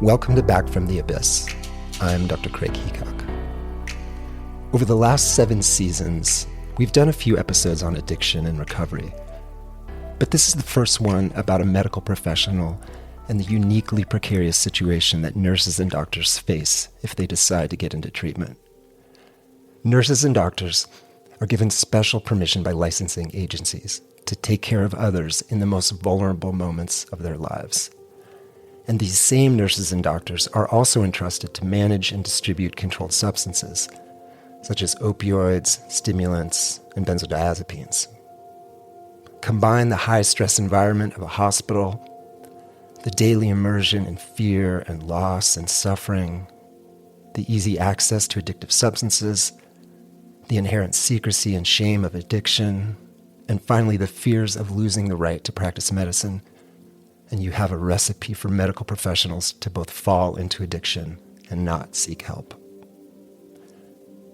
Welcome to Back from the Abyss. I'm Dr. Craig Heacock. Over the last 7 seasons, we've done a few episodes on addiction and recovery. But this is the first one about a medical professional and the uniquely precarious situation that nurses and doctors face if they decide to get into treatment. Nurses and doctors are given special permission by licensing agencies to take care of others in the most vulnerable moments of their lives. And these same nurses and doctors are also entrusted to manage and distribute controlled substances, such as opioids, stimulants, and benzodiazepines. Combine the high-stress environment of a hospital, the daily immersion in fear and loss and suffering, the easy access to addictive substances, the inherent secrecy and shame of addiction, and finally the fears of losing the right to practice medicine, and you have a recipe for medical professionals to both fall into addiction and not seek help.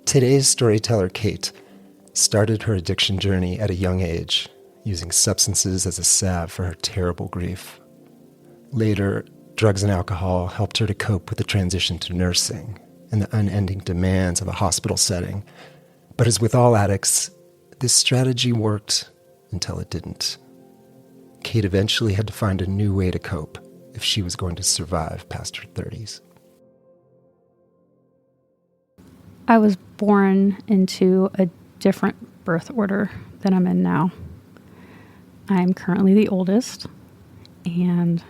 Today's storyteller, Kate, started her addiction journey at a young age, using substances as a salve for her terrible grief. Later, drugs and alcohol helped her to cope with the transition to nursing and the unending demands of a hospital setting. But as with all addicts, this strategy worked until it didn't. Kate eventually had to find a new way to cope if she was going to survive past her 30s. I was born into a different birth order than I'm in now. I'm currently the oldest, and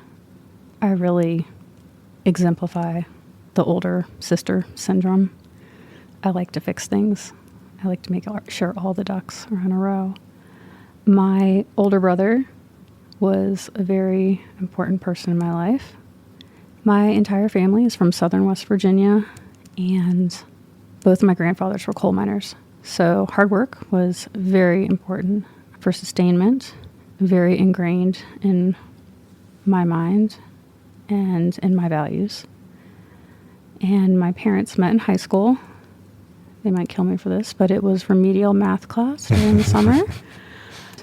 I really exemplify the older sister syndrome. I like to fix things. I like to make sure all the ducks are in a row. My older brother was a very important person in my life. My entire family is from southern West Virginia, and both of my grandfathers were coal miners. So hard work was very important for sustainment, very ingrained in my mind and in my values. And my parents met in high school. They might kill me for this, but it was remedial math class during the summer.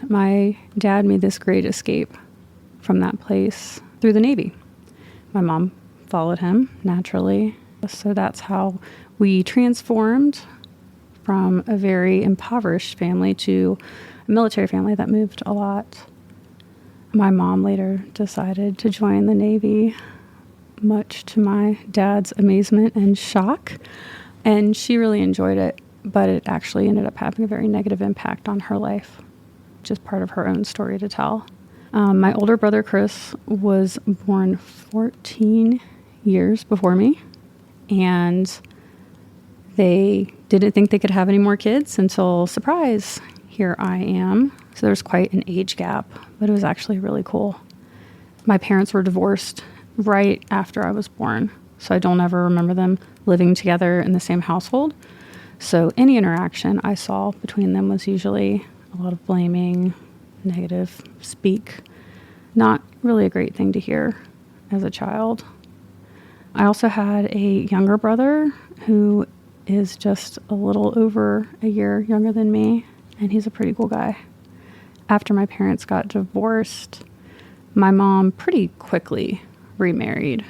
My dad made this great escape from that place through the Navy. My mom followed him naturally. So that's how we transformed from a very impoverished family to a military family that moved a lot. My mom later decided to join the Navy, much to my dad's amazement and shock. And she really enjoyed it, but it actually ended up having a very negative impact on her life, just part of her own story to tell. My older brother, Chris, was born 14 years before me, and they didn't think they could have any more kids until, surprise, here I am. So there's quite an age gap, but it was actually really cool. My parents were divorced right after I was born, so I don't ever remember them living together in the same household. So any interaction I saw between them was usually a lot of blaming, negative speak. Not really a great thing to hear as a child. I also had a younger brother who is just a little over a year younger than me, and he's a pretty cool guy. After my parents got divorced, my mom pretty quickly remarried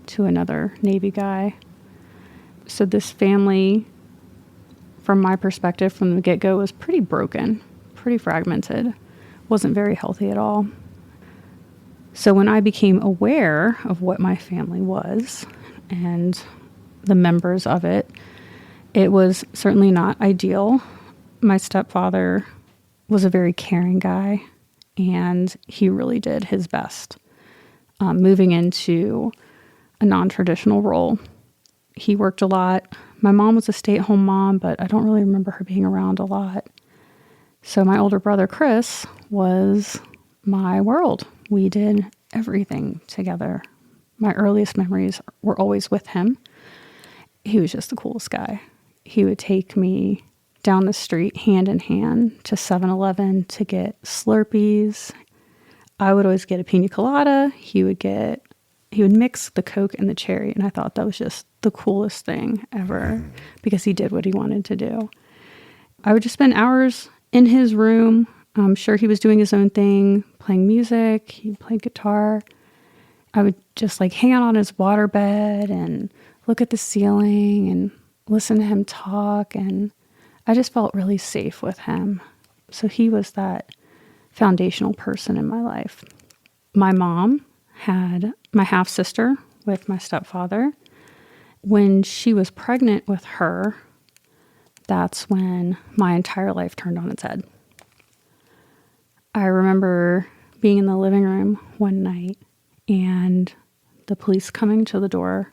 to another Navy guy. So this family, from my perspective from the get-go, was pretty broken, pretty fragmented, wasn't very healthy at all. So when I became aware of what my family was and the members of it, it was certainly not ideal. My stepfather was a very caring guy, and he really did his best. Moving into a non-traditional role, he worked a lot. My mom was a stay-at-home mom, but I don't really remember her being around a lot. So my older brother, Chris, was my world. We did everything together. My earliest memories were always with him. He was just the coolest guy. He would take me down the street hand in hand to 7-Eleven to get Slurpees. I would always get a pina colada. He would mix the Coke and the cherry, and I thought that was just the coolest thing ever because he did what he wanted to do. I would just spend hours in his room. I'm sure he was doing his own thing, playing music. He played guitar. I would just like hang out on his waterbed and look at the ceiling and listen to him talk. And I just felt really safe with him. So he was that foundational person in my life. My mom had my half sister with my stepfather. When she was pregnant with her, that's when my entire life turned on its head. I remember being in the living room one night and the police coming to the door.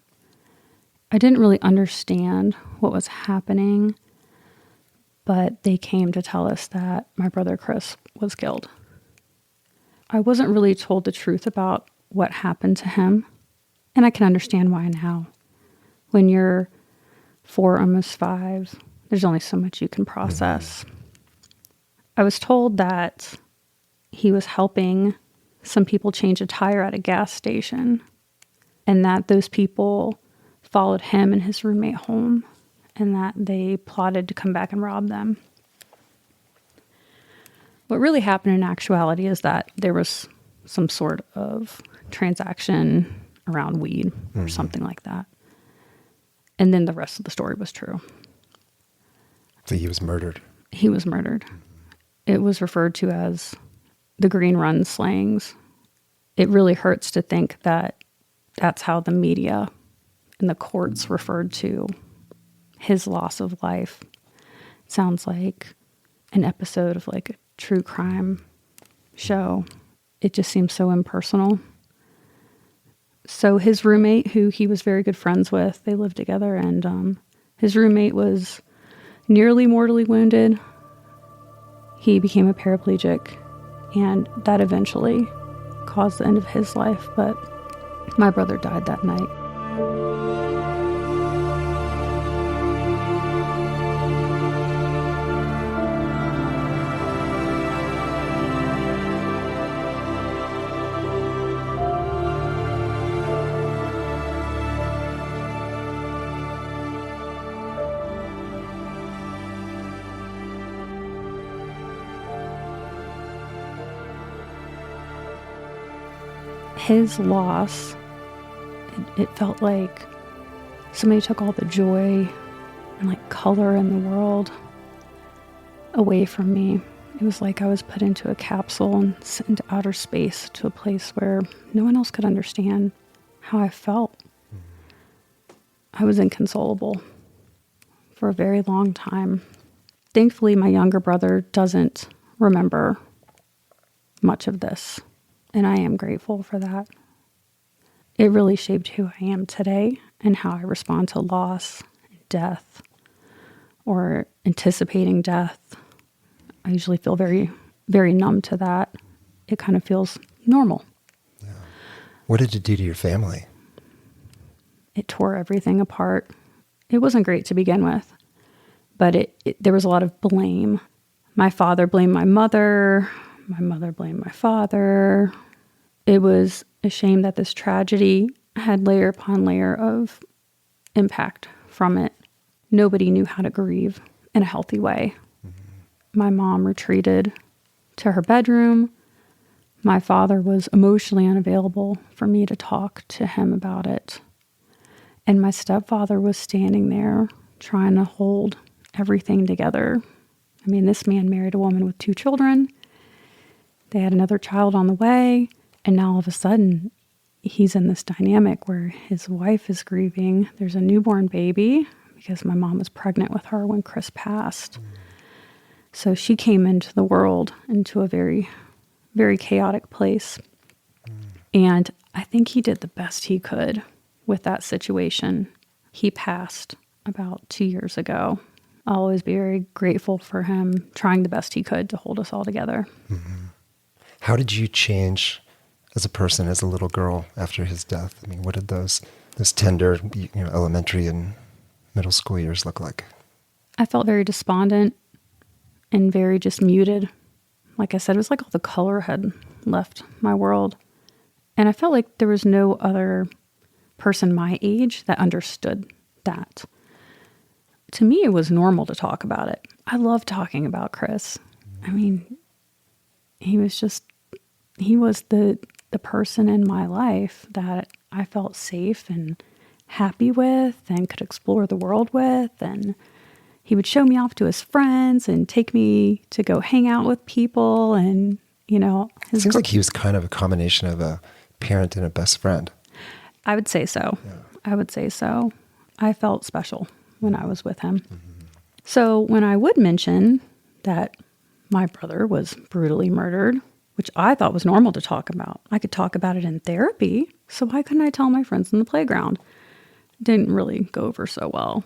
I didn't really understand what was happening, but they came to tell us that my brother Chris was killed. I wasn't really told the truth about what happened to him, and I can understand why now. When you're 4, almost 5, there's only so much you can process. I was told that he was helping some people change a tire at a gas station, and that those people followed him and his roommate home, and that they plotted to come back and rob them. What really happened in actuality is that there was some sort of transaction around weed or something like that. And then the rest of the story was true. So he was murdered. He was murdered. It was referred to as the Green Run slayings. It really hurts to think that that's how the media and the courts referred to his loss of life. It sounds like an episode of like a true crime show. It just seems so impersonal. So his roommate, who he was very good friends with, they lived together, and his roommate was nearly mortally wounded. He became a paraplegic, and that eventually caused the end of his life, but my brother died that night. His loss, it felt like somebody took all the joy and like color in the world away from me. It was like I was put into a capsule and sent into outer space to a place where no one else could understand how I felt. I was inconsolable for a very long time. Thankfully, my younger brother doesn't remember much of this. And I am grateful for that. It really shaped who I am today and how I respond to loss, death, or anticipating death. I usually feel very, very numb to that. It kind of feels normal. Yeah. What did it do to your family? It tore everything apart. It wasn't great to begin with, but there was a lot of blame. My father blamed my mother. My mother blamed my father. It was a shame that this tragedy had layer upon layer of impact from it. Nobody knew how to grieve in a healthy way. My mom retreated to her bedroom. My father was emotionally unavailable for me to talk to him about it. And my stepfather was standing there trying to hold everything together. I mean, this man married a woman with 2 children. They had another child on the way. And now all of a sudden, he's in this dynamic where his wife is grieving. There's a newborn baby because my mom was pregnant with her when Chris passed. So she came into the world into a very, very chaotic place. And I think he did the best he could with that situation. He passed about 2 years ago. I'll always be very grateful for him trying the best he could to hold us all together. Mm-hmm. How did you change as a person, as a little girl after his death? I mean, what did those tender, elementary and middle school years look like? I felt very despondent and very just muted. Like I said, it was like all the color had left my world. And I felt like there was no other person my age that understood that. To me, it was normal to talk about it. I love talking about Chris. I mean, he was the the person in my life that I felt safe and happy with and could explore the world with. And he would show me off to his friends and take me to go hang out with people. And, it seems like he was kind of a combination of a parent and a best friend. I would say so. Yeah. I would say so. I felt special when I was with him. Mm-hmm. So when I would mention that my brother was brutally murdered, which I thought was normal to talk about, I could talk about it in therapy. So why couldn't I tell my friends in the playground? Didn't really go over so well.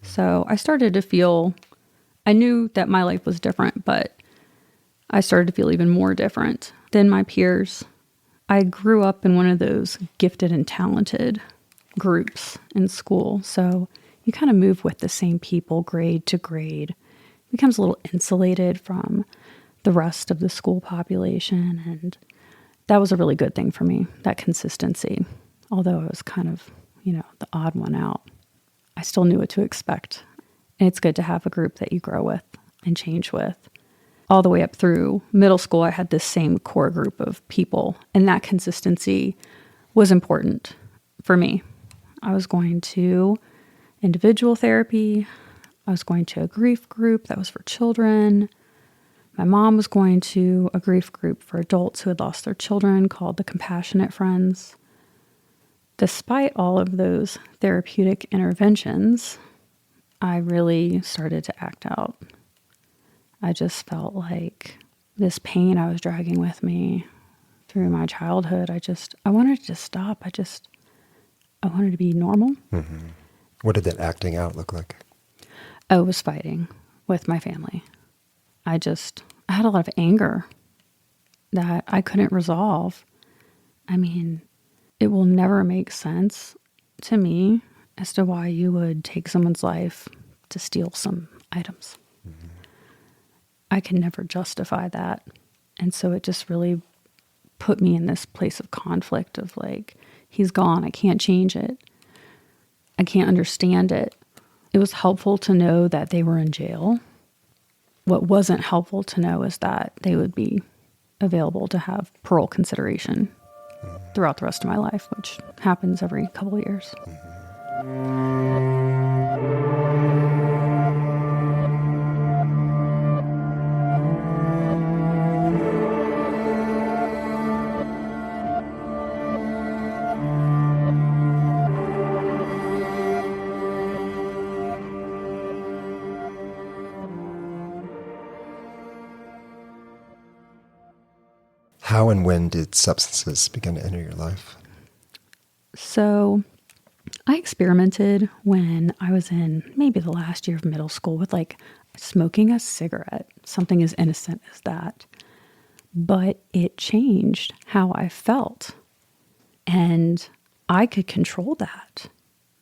So I started to feel, I knew that my life was different, but I started to feel even more different than my peers. I grew up in one of those gifted and talented groups in school. So you kind of move with the same people grade to grade. It becomes a little insulated from the rest of the school population. And that was a really good thing for me, that consistency. Although I was kind of, the odd one out, I still knew what to expect. And it's good to have a group that you grow with and change with. All the way up through middle school, I had this same core group of people, and that consistency was important for me. I was going to individual therapy. I was going to a grief group that was for children. My mom was going to a grief group for adults who had lost their children called the Compassionate Friends. Despite all of those therapeutic interventions, I really started to act out. I just felt like this pain I was dragging with me through my childhood, I wanted to stop. I wanted to be normal. Mm-hmm. What did that acting out look like? I was fighting with my family. I had a lot of anger that I couldn't resolve. I mean, it will never make sense to me as to why you would take someone's life to steal some items. Mm-hmm. I can never justify that. And so it just really put me in this place of conflict of like, he's gone. I can't change it. I can't understand it. It was helpful to know that they were in jail. What wasn't helpful to know is that they would be available to have parole consideration throughout the rest of my life, which happens every couple of years. How and when did substances begin to enter your life? So I experimented when I was in maybe the last year of middle school with like smoking a cigarette, something as innocent as that. But it changed how I felt. And I could control that.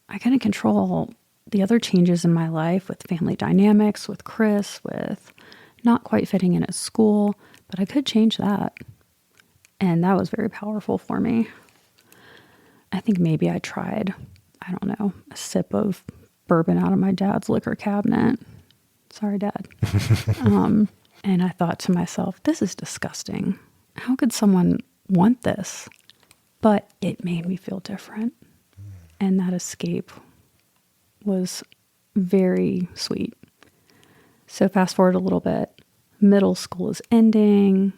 I couldn't control the other changes in my life with family dynamics, with Chris, with not quite fitting in at school, but I could change that. And that was very powerful for me. I think maybe I tried, a sip of bourbon out of my dad's liquor cabinet. Sorry, Dad. And I thought to myself, this is disgusting. How could someone want this? But it made me feel different. And that escape was very sweet. So fast forward a little bit. Middle school is ending.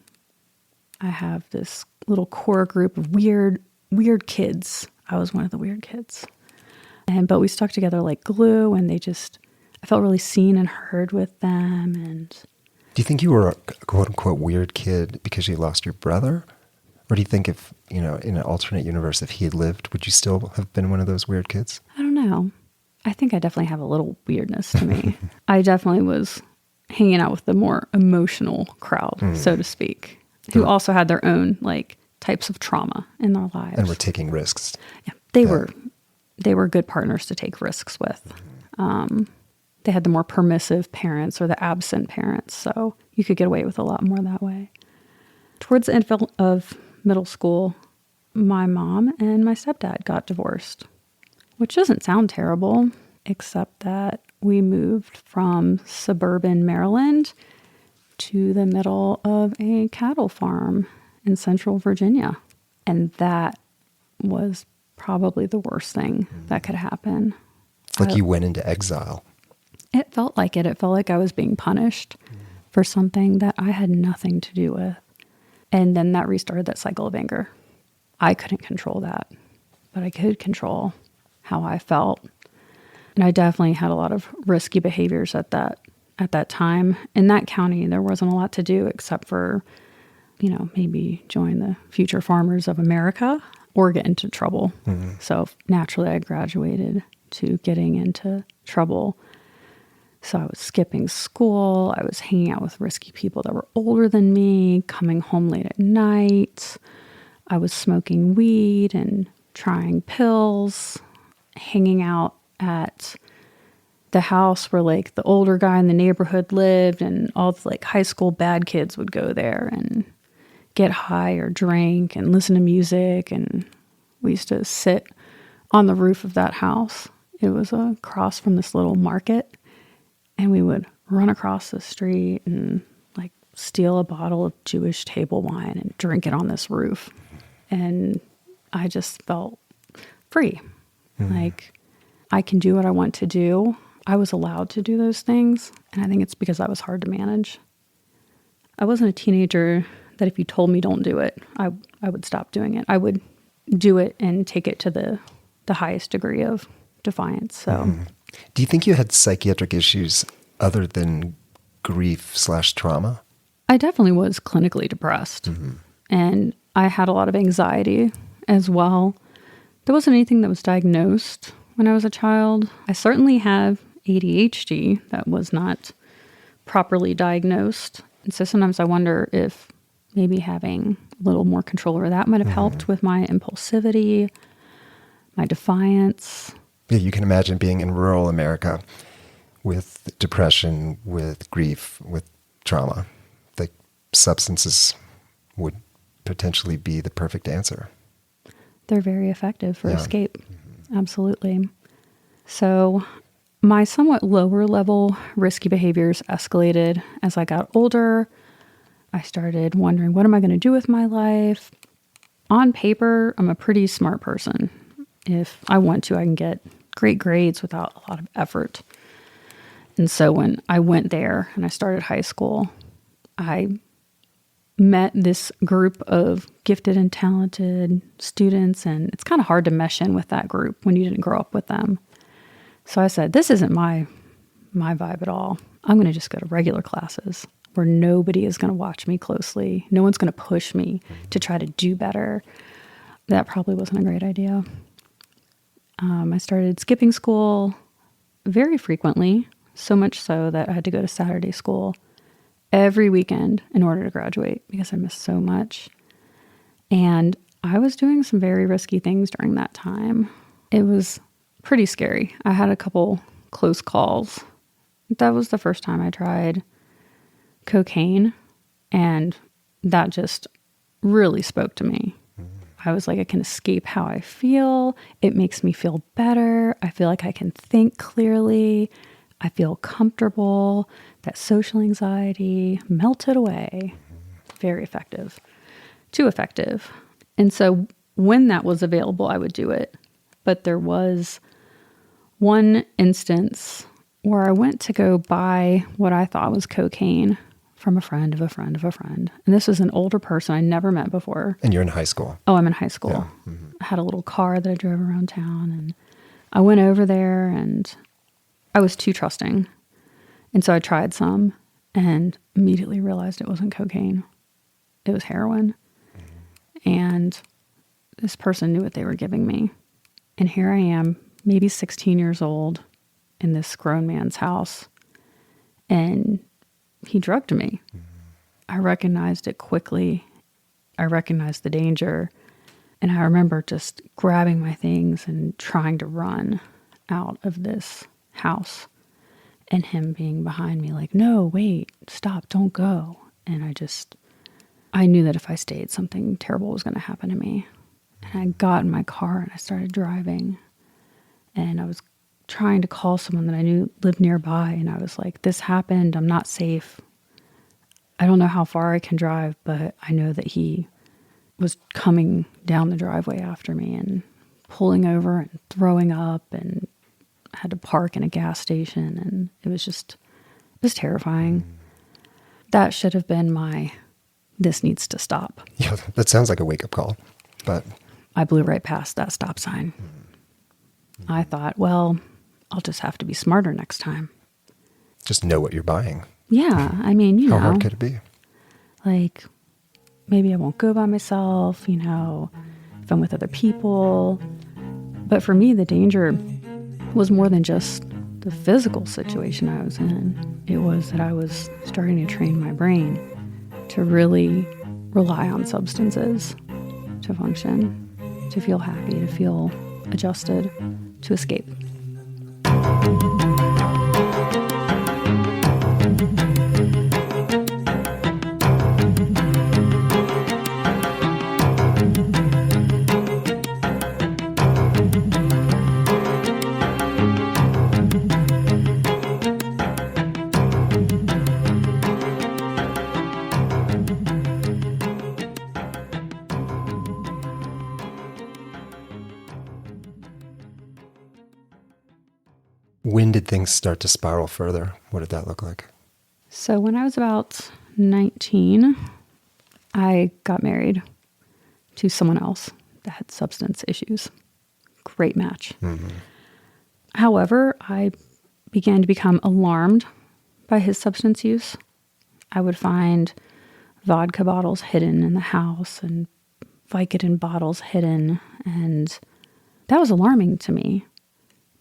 I have this little core group of weird kids. I was one of the weird kids. But we stuck together like glue, and I felt really seen and heard with them. And do you think you were a quote unquote weird kid because you lost your brother? Or do you think if, in an alternate universe, if he had lived, would you still have been one of those weird kids? I don't know. I think I definitely have a little weirdness to me. I definitely was hanging out with the more emotional crowd, so to speak, who also had their own types of trauma in their lives. And were taking risks. Yeah, they were good partners to take risks with. They had the more permissive parents or the absent parents, so you could get away with a lot more that way. Towards the end of middle school, my mom and my stepdad got divorced, which doesn't sound terrible, except that we moved from suburban Maryland to the middle of a cattle farm in central Virginia. And that was probably the worst thing that could happen. It's like you went into exile. It felt like it. It felt like I was being punished for something that I had nothing to do with. And then that restarted that cycle of anger. I couldn't control that, but I could control how I felt. And I definitely had a lot of risky behaviors at that time. In that county, there wasn't a lot to do except for, maybe join the Future Farmers of America or get into trouble. So naturally, I graduated to getting into trouble. So I was skipping school. I was hanging out with risky people that were older than me, coming home late at night. I was smoking weed and trying pills, hanging out at the house where like the older guy in the neighborhood lived, and all the like high school bad kids would go there and get high or drink and listen to music. And we used to sit on the roof of that house. It was across from this little market. And we would run across the street and like steal a bottle of Jewish table wine and drink it on this roof. And I just felt free. Like I can do what I want to do. I was allowed to do those things. And I think it's because I was hard to manage. I wasn't a teenager that if you told me don't do it, I would stop doing it. I would do it and take it to the highest degree of defiance. So. Do you think you had psychiatric issues other than grief/trauma? I definitely was clinically depressed. And I had a lot of anxiety as well. There wasn't anything that was diagnosed when I was a child. I certainly have ADHD that was not properly diagnosed. And so sometimes I wonder if maybe having a little more control over that might have helped with my impulsivity, my defiance. Yeah, you can imagine being in rural America with depression, with grief, with trauma. The substances would potentially be the perfect answer. They're very effective for escape. Absolutely. So my somewhat lower level risky behaviors escalated as I got older. I started wondering, what am I going to do with my life? On paper, I'm a pretty smart person. If I want to, I can get great grades without a lot of effort. And so when I went there and I started high school, I met this group of gifted and talented students, and it's kind of hard to mesh in with that group when you didn't grow up with them. So I said, this isn't my vibe at all. I'm going to just go to regular classes where nobody is going to watch me closely. No one's going to push me to try to do better. That probably wasn't a great idea. I started skipping school very frequently, so much so that I had to go to Saturday school every weekend in order to graduate because I missed so much. And I was doing some very risky things during that time. It was pretty scary. I had a couple close calls. That was the first time I tried cocaine, and that just really spoke to me. I was like, I can escape how I feel. It makes me feel better. I feel like I can think clearly. I feel comfortable. That social anxiety melted away. Very effective. Too effective. And so when that was available, I would do it. But there was one instance where I went to go buy what I thought was cocaine from a friend of a friend of a friend. And this was an older person I never met before. And you're in high school. Oh, I'm in high school. Yeah. I had a little car that I drove around town, and I went over there and I was too trusting. And so I tried some and immediately realized it wasn't cocaine. It was heroin. And this person knew what they were giving me. And here I am, maybe 16 years old, in this grown man's house. And he drugged me. I recognized it quickly. I recognized the danger. And I remember just grabbing my things and trying to run out of this house. And him being behind me like, no, wait, stop, don't go. And I knew that if I stayed, something terrible was going to happen to me. And I got in my car and I started driving. And I was trying to call someone that I knew lived nearby. And I was like, this happened. I'm not safe. I don't know how far I can drive, but I know that he was coming down the driveway after me and pulling over and throwing up, and had to park in a gas station. And it was terrifying. That should have been this needs to stop. Yeah, that sounds like a wake-up call, but... I blew right past that stop sign. I thought, well, I'll just have to be smarter next time. Just know what you're buying. Yeah, I mean, How hard could it be? Like, maybe I won't go by myself, if I'm with other people. But for me, the danger was more than just the physical situation I was in. It was that I was starting to train my brain to really rely on substances to function, to feel happy, to feel adjusted, to escape. When did things start to spiral further? What did that look like? So when I was about 19, I got married to someone else that had substance issues. Great match. Mm-hmm. However, I began to become alarmed by his substance use. I would find vodka bottles hidden in the house and Vicodin bottles hidden. And that was alarming to me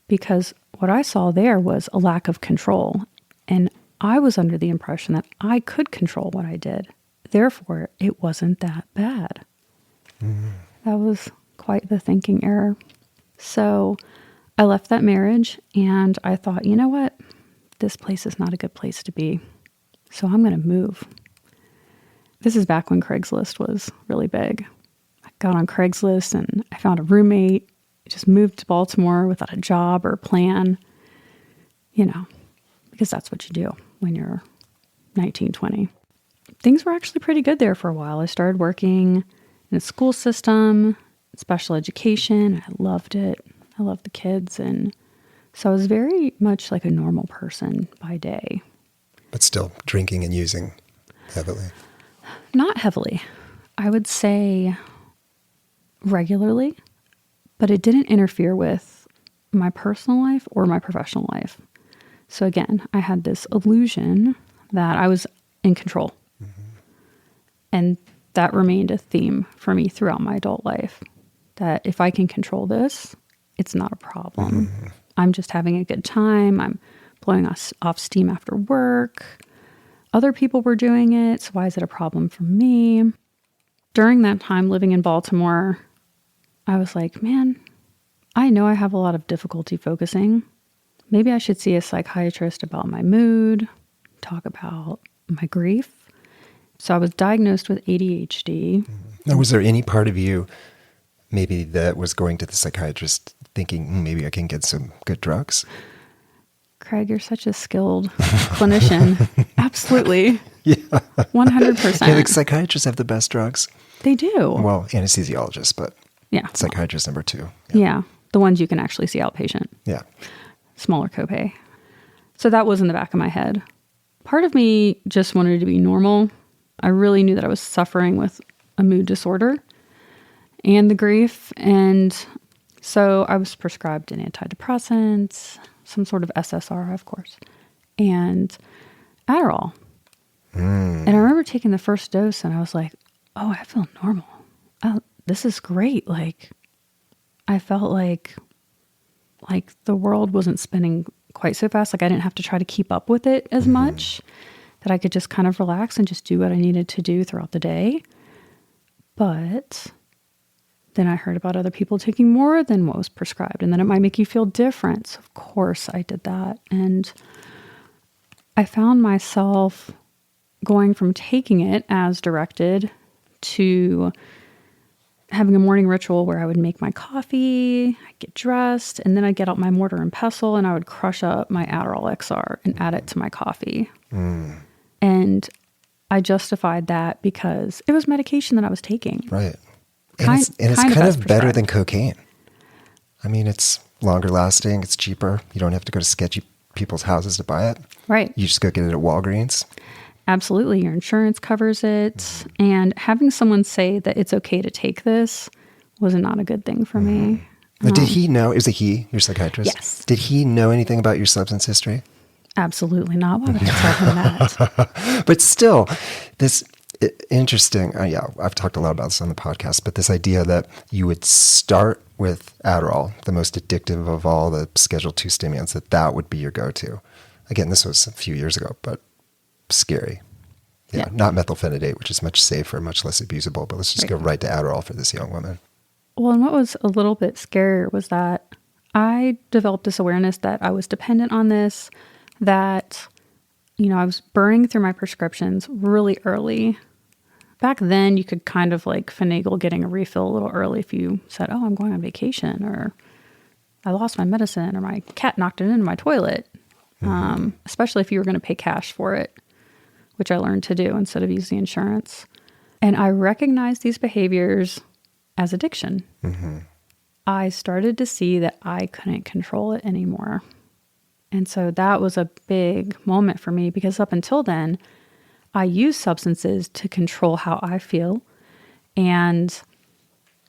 because what I saw there was a lack of control. And I was under the impression that I could control what I did. Therefore, it wasn't that bad. Mm-hmm. That was quite the thinking error. So I left that marriage and I thought, you know what? This place is not a good place to be. So I'm going to move. This is back when Craigslist was really big. I got on Craigslist and I found a roommate. I just moved to Baltimore without a job or a plan, because that's what you do when you're 19, 20. Things were actually pretty good there for a while. I started working in a school system, special education. I loved it. I loved the kids. And so I was very much like a normal person by day. But still drinking and using heavily? Not heavily. I would say regularly, but it didn't interfere with my personal life or my professional life. So again, I had this illusion that I was in control. Mm-hmm. And that remained a theme for me throughout my adult life, that if I can control this, it's not a problem. Mm-hmm. I'm just having a good time. I'm blowing off steam after work. Other people were doing it, so why is it a problem for me? During that time living in Baltimore, I was like, man, I know I have a lot of difficulty focusing. Maybe I should see a psychiatrist about my mood, talk about my grief. So I was diagnosed with ADHD. Now, was there any part of you maybe that was going to the psychiatrist thinking, maybe I can get some good drugs? Craig, you're such a skilled clinician. Absolutely. Yeah. 100%. Yeah, the psychiatrists have the best drugs. They do. Well, anesthesiologists, but yeah, psychiatrist number 2. Yeah. The ones you can actually see outpatient. Yeah. Smaller copay. So that was in the back of my head. Part of me just wanted to be normal. I really knew that I was suffering with a mood disorder and the grief. And so I was prescribed an antidepressant, some sort of SSRI, of course, and Adderall. And I remember taking the first dose and I was like, oh, I feel normal. Oh, this is great. Like, I felt like the world wasn't spinning quite so fast. Like I didn't have to try to keep up with it as much, that I could just kind of relax and just do what I needed to do throughout the day. But then I heard about other people taking more than what was prescribed, and then it might make you feel different. So of course I did that. And I found myself going from taking it as directed to having a morning ritual where I would make my coffee, I'd get dressed, and then I'd get out my mortar and pestle and I would crush up my Adderall XR and add it to my coffee. And I justified that because it was medication that I was taking. Right. And it's kind as of better prescribed. than cocaine. I mean, it's longer lasting. It's cheaper. You don't have to go to sketchy people's houses to buy it. Right. You just go get it at Walgreens. Absolutely. Your insurance covers it. And having someone say that it's okay to take this was not a good thing for me. Now, did he know? Is it he, your psychiatrist? Yes. Did he know anything about your substance history? Absolutely not. Why would I tell him that? But still, this interesting. Yeah, I've talked a lot about this on the podcast, but this idea that you would start with Adderall, the most addictive of all the Schedule II stimulants, that would be your go-to. Again, this was a few years ago, but scary. Yeah, not methylphenidate, which is much safer, much less abusable, but let's just go right to Adderall for this young woman. Well, and what was a little bit scarier was that I developed this awareness that I was dependent on this, that, I was burning through my prescriptions really early. Back then, you could kind of like finagle getting a refill a little early if you said, oh, I'm going on vacation, or I lost my medicine, or my cat knocked it into my toilet, especially if you were going to pay cash for it, which I learned to do instead of using insurance. And I recognized these behaviors as addiction. I started to see that I couldn't control it anymore. And so that was a big moment for me, because up until then, I used substances to control how I feel, and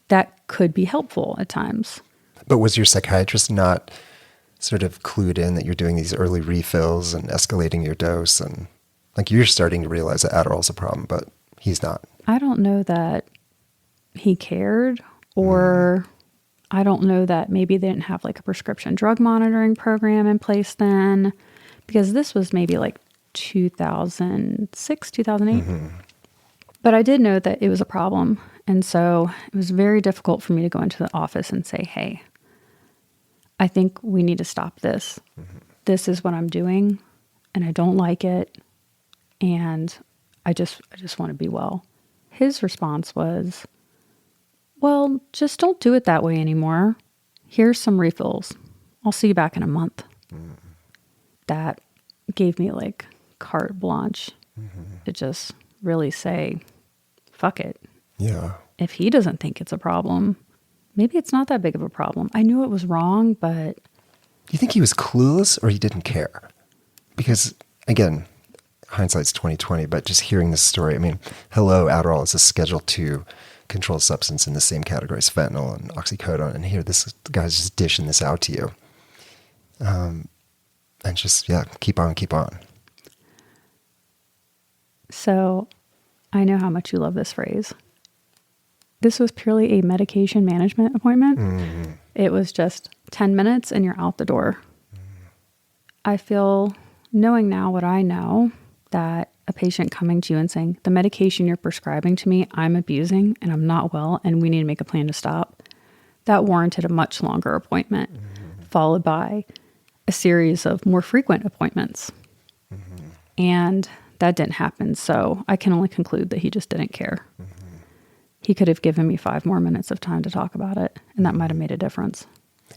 that could be helpful at times. But was your psychiatrist not sort of clued in that you're doing these early refills and escalating your dose, and like you're starting to realize that Adderall's a problem, but he's not? I don't know that he cared, or I don't know that maybe they didn't have like a prescription drug monitoring program in place then, because this was maybe like 2006, 2008. But I did know that it was a problem. And so it was very difficult for me to go into the office and say, hey, I think we need to stop this. This is what I'm doing, and I don't like it. And I just want to be well. His response was, well, just don't do it that way anymore. Here's some refills. I'll see you back in a month. That gave me like carte blanche to just really say, fuck it. Yeah. If he doesn't think it's a problem, maybe it's not that big of a problem. I knew it was wrong, but... Do you think he was clueless or he didn't care? Because, again, hindsight's 20/20, but just hearing this story, I mean, hello, Adderall is a Schedule II controlled substance in the same category as fentanyl and oxycodone, and here this guy's just dishing this out to you. And just, keep on. So I know how much you love this phrase. This was purely a medication management appointment. It was just 10 minutes and you're out the door. I feel, knowing now what I know, that a patient coming to you and saying, the medication you're prescribing to me, I'm abusing and I'm not well and we need to make a plan to stop, that warranted a much longer appointment, followed by a series of more frequent appointments. And that didn't happen. So I can only conclude that he just didn't care. He could have given me 5 more minutes of time to talk about it, and that might have made a difference.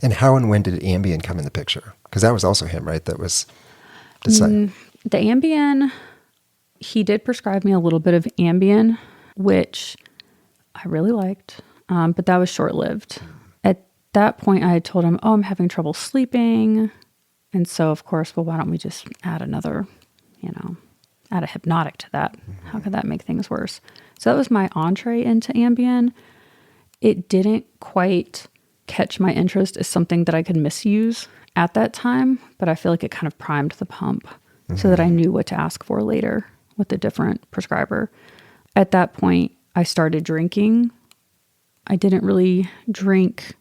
And how and when did Ambien come in the picture? Because that was also him, right? That was decided. The Ambien, he did prescribe me a little bit of Ambien, which I really liked, but that was short-lived. At that point, I had told him, I'm having trouble sleeping. And so, of course, why don't we just add another, add a hypnotic to that? How could that make things worse? So that was my entree into Ambien. It didn't quite catch my interest as something that I could misuse at that time, but I feel like it kind of primed the pump so that I knew what to ask for later with a different prescriber. At that point, I started drinking. I didn't really drink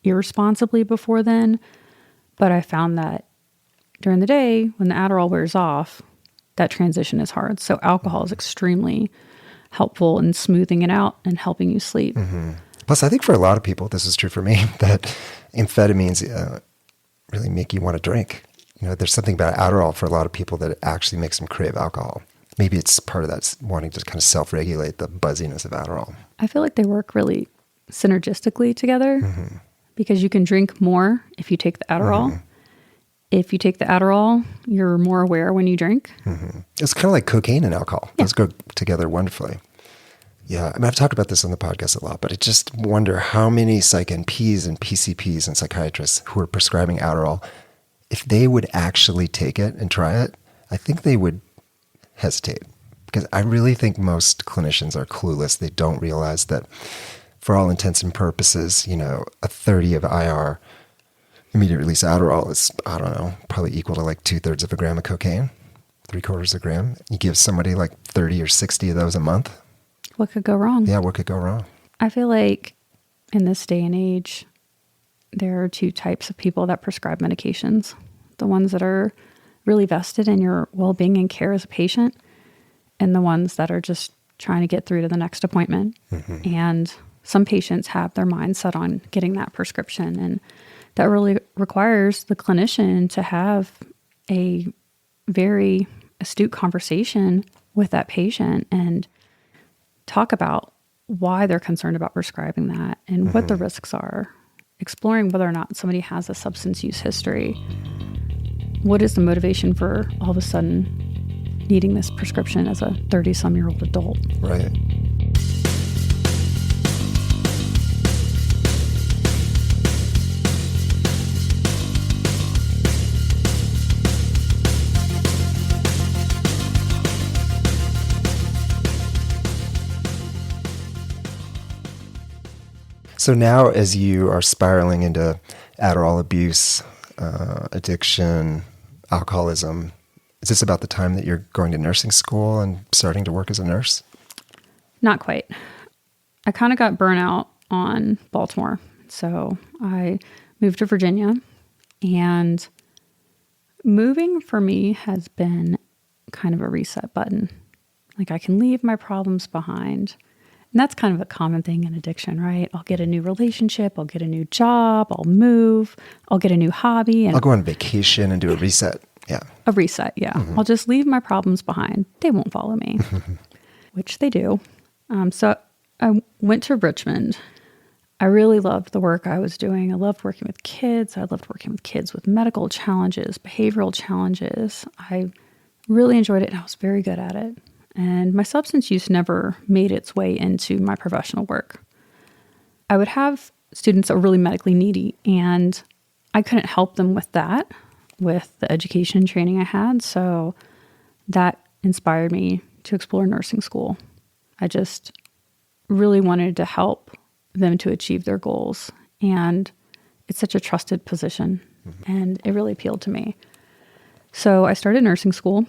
irresponsibly before then, but I found that during the day, when the Adderall wears off, that transition is hard. So alcohol is extremely helpful in smoothing it out and helping you sleep. Plus, I think for a lot of people, this is true for me, that amphetamines really make you want to drink. There's something about Adderall for a lot of people that it actually makes them crave alcohol. Maybe it's part of that wanting to kind of self-regulate the buzziness of Adderall. I feel like they work really synergistically together because you can drink more if you take the Adderall. If you take the Adderall, you're more aware when you drink. It's kind of like cocaine and alcohol. Those go together wonderfully. Yeah, I mean, I've talked about this on the podcast a lot, but I just wonder how many psych NPs and PCPs and psychiatrists who are prescribing Adderall, if they would actually take it and try it, I think they would hesitate. Because I really think most clinicians are clueless. They don't realize that for all intents and purposes, a 30 of IR immediate release Adderall is, I don't know, probably equal to like 2/3 of a gram of cocaine, 3/4 of a gram. You give somebody like 30 or 60 of those a month. What could go wrong? Yeah, what could go wrong? I feel like in this day and age, there are two types of people that prescribe medications. The ones that are really vested in your well-being and care as a patient, and the ones that are just trying to get through to the next appointment. Mm-hmm. And some patients have their mind set on getting that prescription, and that really requires the clinician to have a very astute conversation with that patient and talk about why they're concerned about prescribing that and what the risks are, exploring whether or not somebody has a substance use history. What is the motivation for all of a sudden needing this prescription as a 30-some-year-old adult? Right. So now as you are spiraling into Adderall abuse, addiction, alcoholism, is this about the time that you're going to nursing school and starting to work as a nurse? Not quite. I kind of got burnout on Baltimore. So I moved to Virginia, and moving for me has been kind of a reset button. Like I can leave my problems behind. And that's kind of a common thing in addiction, right? I'll get a new relationship, I'll get a new job, I'll move, I'll get a new hobby. And I'll go on vacation and do a reset. Yeah. A reset, yeah. Mm-hmm. I'll just leave my problems behind. They won't follow me, which they do. So I went to Richmond. I really loved the work I was doing. I loved working with kids. I loved working with kids with medical challenges, behavioral challenges. I really enjoyed it, and I was very good at it. And my substance use never made its way into my professional work. I would have students that were really medically needy, and I couldn't help them with that, with the education and training I had. So that inspired me to explore nursing school. I just really wanted to help them to achieve their goals. And it's such a trusted position, and it really appealed to me. So I started nursing school.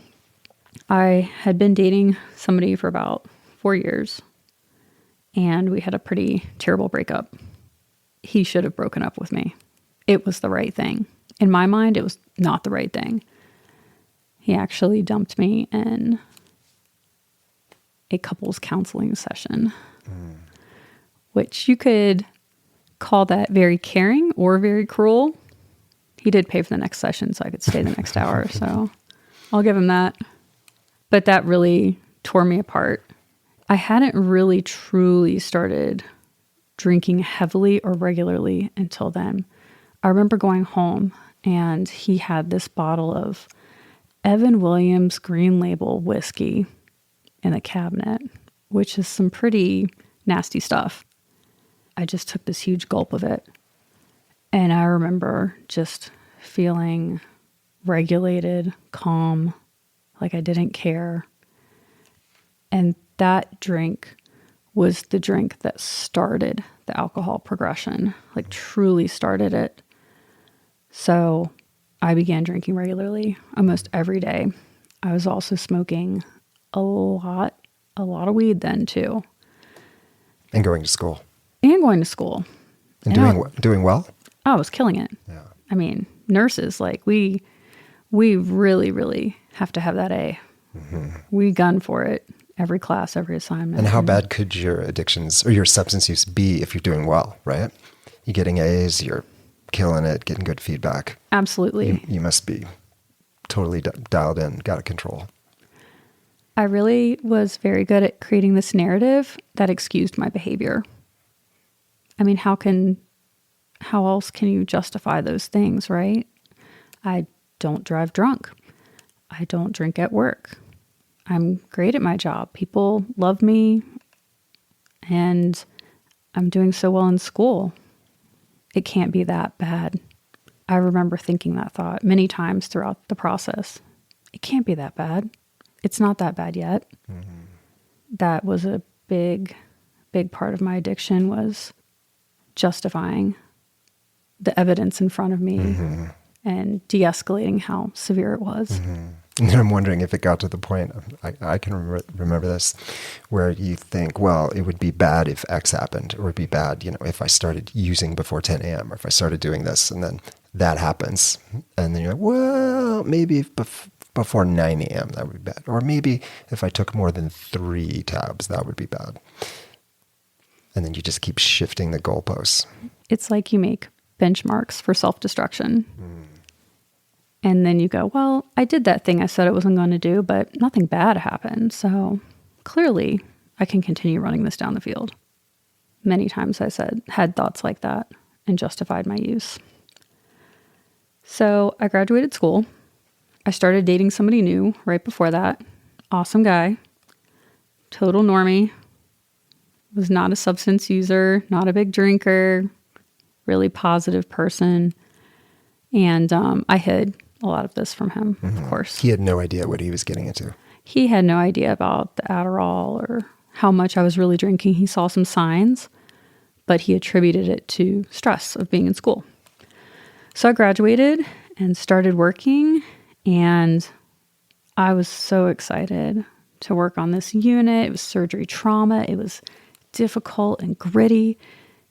I had been dating somebody for about 4 years, and we had a pretty terrible breakup. He should have broken up with me. It was the right thing. In my mind, it was not the right thing. He actually dumped me in a couples counseling session, which you could call that very caring or very cruel. He did pay for the next session so I could stay the next hour, so I'll give him that. But that really tore me apart. I hadn't really truly started drinking heavily or regularly until then. I remember going home, and he had this bottle of Evan Williams Green Label whiskey in the cabinet, which is some pretty nasty stuff. I just took this huge gulp of it. And I remember just feeling regulated, calm, like I didn't care. And that drink was the drink that started the alcohol progression, like truly started it. So I began drinking regularly, almost every day. I was also smoking a lot of weed then too. And going to school. And going to school. And doing well? I was killing it. Yeah. I mean, nurses, like we really, really have to have that A. Mm-hmm. We gun for it every class, every assignment. And how bad could your addictions or your substance use be if you're doing well, right? You're getting A's, you're killing it, getting good feedback. Absolutely. You must be totally dialed in, got it control. I really was very good at creating this narrative that excused my behavior. I mean, how else can you justify those things, right? I don't drive drunk. I don't drink at work. I'm great at my job. People love me. and I'm doing so well in school. It can't be that bad. I remember thinking that thought many times throughout the process. It can't be that bad. It's not that bad yet. That was a big part of my addiction, was justifying the evidence in front of me and de-escalating how severe it was. And then I'm wondering if it got to the point, I can remember this, where you think, well, it would be bad if X happened, or it would be bad, if I started using before 10 a.m., or if I started doing this, and then that happens. And then you're like, well, maybe before 9 a.m., that would be bad. Or maybe if I took more than 3 tabs, that would be bad. And then you just keep shifting the goalposts. It's like you make benchmarks for self-destruction. And then you go, well, I did that thing I said I wasn't going to do, but nothing bad happened. So clearly I can continue running this down the field. Many times I had thoughts like that and justified my use. So I graduated school. I started dating somebody new right before that. Awesome guy. Total normie. Was not a substance user, not a big drinker, really positive person. And I hid a lot of this from him, of course. He had no idea what he was getting into. He had no idea about the Adderall or how much I was really drinking. He saw some signs, but he attributed it to stress of being in school. So I graduated and started working, and I was so excited to work on this unit. It was surgery trauma. It was difficult and gritty.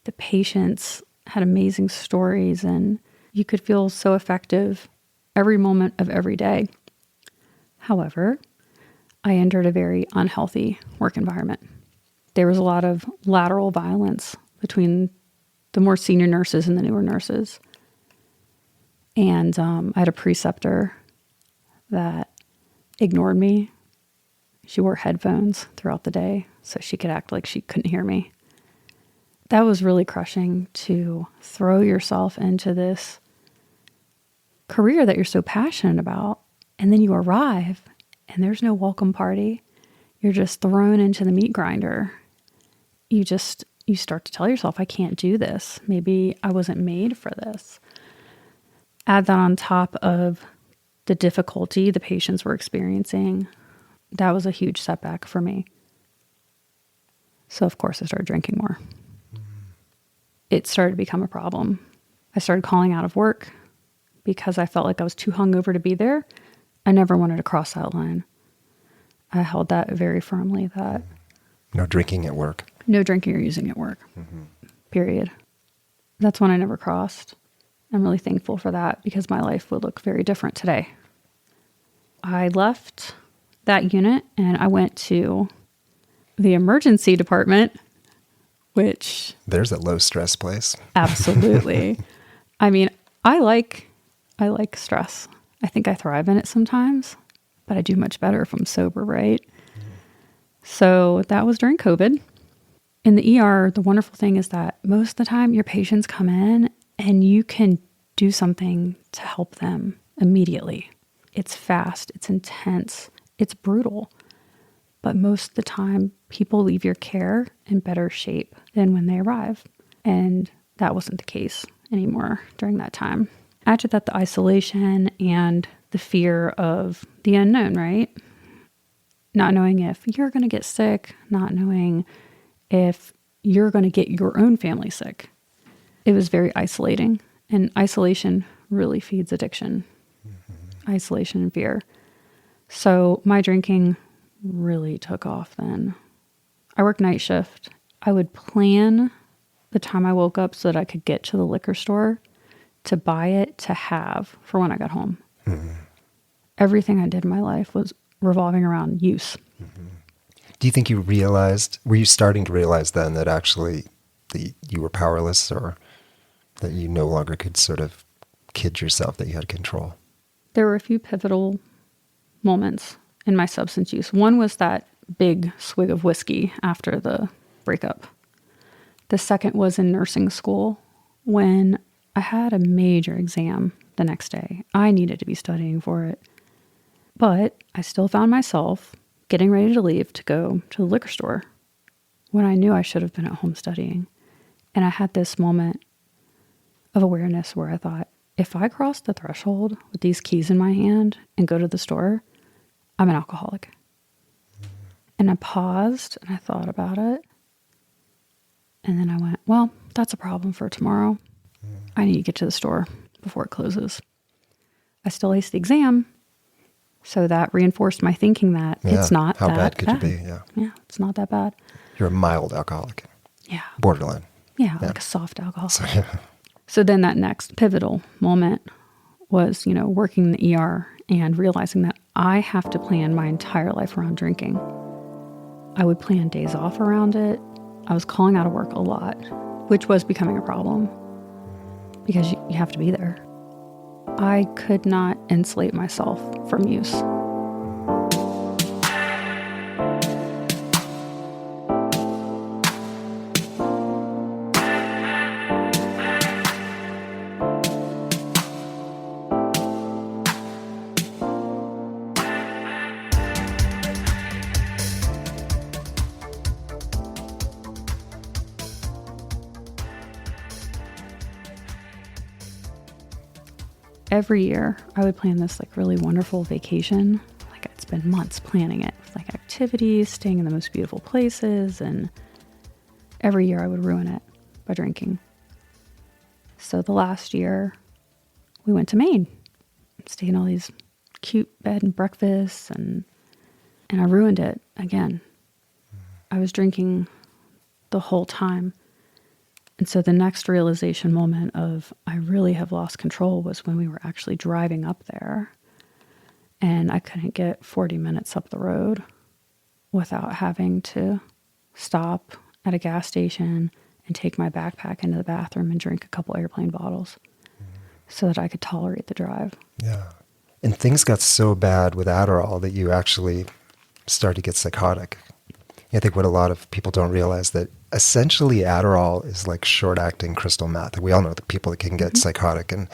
The patients had amazing stories, and you could feel so effective every moment of every day. However, I entered a very unhealthy work environment. There was a lot of lateral violence between the more senior nurses and the newer nurses. And I had a preceptor that ignored me. She wore headphones throughout the day so she could act like she couldn't hear me. That was really crushing, to throw yourself into this career that you're so passionate about, and then you arrive and there's no welcome party. You're just thrown into the meat grinder. You start to tell yourself, I can't do this. Maybe I wasn't made for this. Add that on top of the difficulty the patients were experiencing. That was a huge setback for me. So of course I started drinking more. It started to become a problem. I started calling out of work because I felt like I was too hungover to be there. I never wanted to cross that line. I held that very firmly, that no drinking at work. No drinking or using at work. Period. That's one I never crossed. I'm really thankful for that, because my life would look very different today. I left that unit and I went to the emergency department, which... There's a low stress place. Absolutely. I mean, I like stress. I think I thrive in it sometimes, but I do much better if I'm sober, right? So that was during COVID. In the ER, the wonderful thing is that most of the time your patients come in and you can do something to help them immediately. It's fast, it's intense, it's brutal. But most of the time, people leave your care in better shape than when they arrive. And that wasn't the case anymore during that time. Add to that the isolation and the fear of the unknown, right? Not knowing if you're going to get sick, not knowing if you're going to get your own family sick. It was very isolating, and isolation really feeds addiction. Isolation and fear. So my drinking really took off then. I worked night shift. I would plan the time I woke up so that I could get to the liquor store to buy it to have for when I got home. Everything I did in my life was revolving around use. Do you think were you starting to realize then that actually you were powerless, or that you no longer could sort of kid yourself that you had control? There were a few pivotal moments in my substance use. One was that big swig of whiskey after the breakup. The second was in nursing school when I had a major exam the next day. I needed to be studying for it. But I still found myself getting ready to leave to go to the liquor store when I knew I should have been at home studying. And I had this moment of awareness where I thought, if I cross the threshold with these keys in my hand and go to the store, I'm an alcoholic. And I paused and I thought about it. And then I went, well, that's a problem for tomorrow. I need to get to the store before it closes. I still aced the exam. So that reinforced my thinking that it's not how that bad could you be? Yeah. Yeah, it's not that bad. You're a mild alcoholic. Yeah. Borderline. Yeah, like a soft alcohol. So, So then that next pivotal moment was, working in the ER and realizing that I have to plan my entire life around drinking. I would plan days off around it. I was calling out of work a lot, which was becoming a problem because you have to be there. I could not insulate myself from use. Every year, I would plan this really wonderful vacation. I'd spend months planning it, with activities, staying in the most beautiful places, and every year I would ruin it by drinking. So the last year, we went to Maine, stayed in all these cute bed and breakfasts, and I ruined it again. I was drinking the whole time. And so the next realization moment of I really have lost control was when we were actually driving up there and I couldn't get 40 minutes up the road without having to stop at a gas station and take my backpack into the bathroom and drink a couple airplane bottles so that I could tolerate the drive. Yeah. And things got so bad with Adderall that you actually started to get psychotic. I think what a lot of people don't realize that essentially Adderall is like short-acting crystal meth. We all know the people that can get psychotic and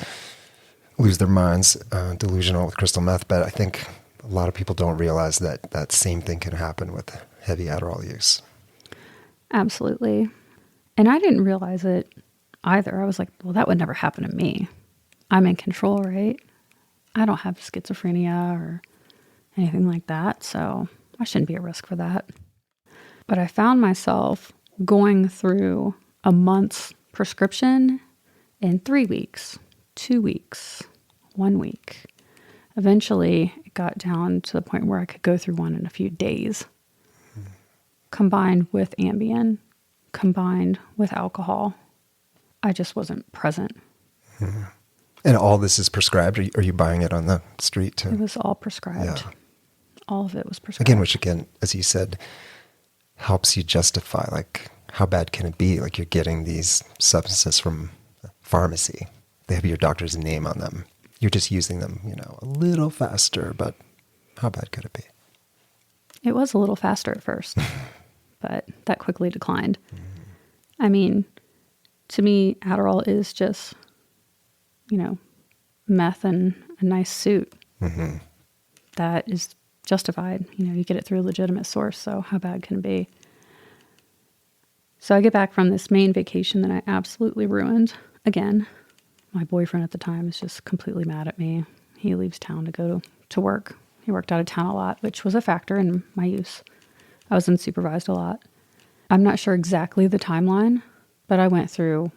lose their minds, delusional with crystal meth. But I think a lot of people don't realize that that same thing can happen with heavy Adderall use. Absolutely. And I didn't realize it either. I was like, well, that would never happen to me. I'm in control, right? I don't have schizophrenia or anything like that, so I shouldn't be at risk for that. But I found myself going through a month's prescription in 3 weeks, 2 weeks, 1 week. Eventually, it got down to the point where I could go through one in a few days, combined with Ambien, combined with alcohol. I just wasn't present. Mm-hmm. And all this is prescribed? Are you buying it on the street too? It was all prescribed. Yeah. All of it was prescribed. Which as you said, helps you justify, how bad can it be? You're getting these substances from a pharmacy. They have your doctor's name on them. You're just using them, a little faster, but how bad could it be? It was a little faster at first, but that quickly declined. I mean, to me, Adderall is just, meth and a nice suit. Mm-hmm. That is justified. You get it through a legitimate source, so how bad can it be? So I get back from this Maine vacation that I absolutely ruined. Again, my boyfriend at the time is just completely mad at me. He leaves town to go to work. He worked out of town a lot, which was a factor in my use. I was unsupervised a lot. I'm not sure exactly the timeline, but I went through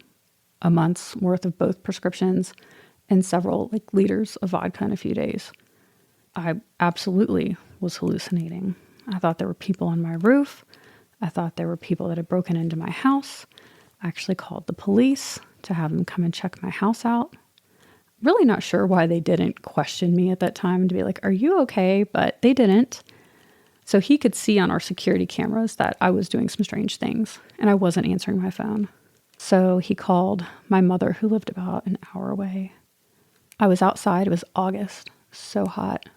a month's worth of both prescriptions and several liters of vodka in a few days. I absolutely was hallucinating. I thought there were people on my roof. I thought there were people that had broken into my house. I actually called the police to have them come and check my house out. Really not sure why they didn't question me at that time to be like, are you okay? But they didn't. So he could see on our security cameras that I was doing some strange things and I wasn't answering my phone. So he called my mother, who lived about an hour away. I was outside. It was August. So hot.